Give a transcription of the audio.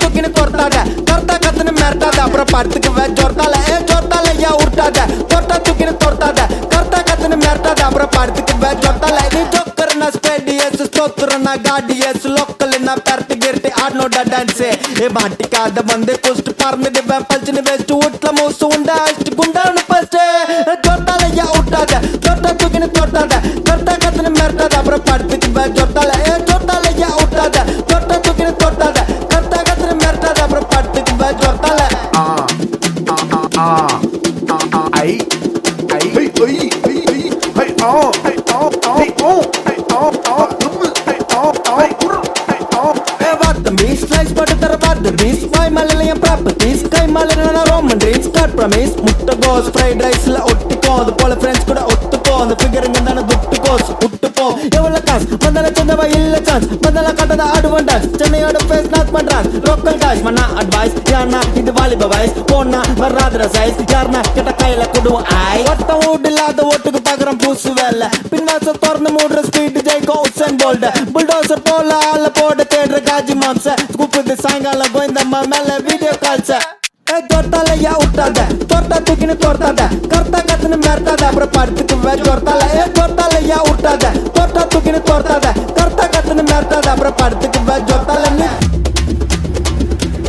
தூக்கின்னு கொர்த்தாத கர்த்தா கத்துன்னு மிரட்டாத அப்புறம் படுத்துக்குவே ஜொர்த்தால ஜொர்த்தால ஏன் உருட்டாத கொர்த்தா தூக்கின்னு கொர்த்தாத கர்த்தா கத்துன்னு மிரட்டாத அப்புறம் படுத்துக்குவே ஜொர்த்தால நீ ஜோக்கர்னா ஸ்பேடியஸ் ஸ்தோத்திரனா காடியஸ் லோக்கல்னா பெரட்டி கிரட்டி ஆடனோட டான்ஸ் மாட்டிக்காத வந்து குஸ்ட் பறந்துடுவேன் பல்ச்சுன்னு வேஸ்ட் வீட்டுல மூசு உண்டா அஷ்டு குண்டான்னு ஃபர்ஸ்ட் ஜொர்த்தால ஏன் உருட்டாத கொர்த்தா தூக்கின்னு கொர்த்தாத கர்த்தா கத்துன்னு மிரட்டாத அப்புறம் படுத்துக்குவே ஜொர்த்தால ஜொர்த்தால ஏன் உருட்டாத கொர்த்தா தூக்கின்னு கொர்த்தாத கர்த்தா கத்துன்னு மிரட்டாத அப்புறம் படுத்துக்குவே ஜொர்த்தால Slice butter the beast why Malayalam properties kai Malayalam Roman dreams cut promise mutta goes fried rice la ottuko the pole friends kuda ottuko the figure ingandana duttukos uttupo evalla kas mandala chandava illa chance mandala kattada advantage chennai oda face not madras local guys mana advice yarna idu valiba voice ponna varadra size yarna ketta kaila kudu ai otta oodillada ottuku pagaram pusu vella pinvasa torna moodra speed jaiko Usain Bolt bulldozer pola alla poda thedra gaji mamsa skupide saingala goindamma mele video calls ಜೊರ್ತಾಲ yeah ಉಟ್ಟಾದ ತೊರ್ತಾ ತುಕಿನ ತೊರ್ತಾದ Kurtha ಕತ್ತನ ಮೆರ್ತಾದ ಅಬ್ರ ಪಡ್ತಿಕ್ವೆ ಜೊರ್ತಾಲ ಜೊರ್ತಾಲ yeah ಉಟ್ಟಾದ ತೊರ್ತಾ ತುಕಿನ ತೊರ್ತಾದ Kurtha ಕತ್ತನ ಮೆರ್ತಾದ ಅಬ್ರ ಪಡ್ತ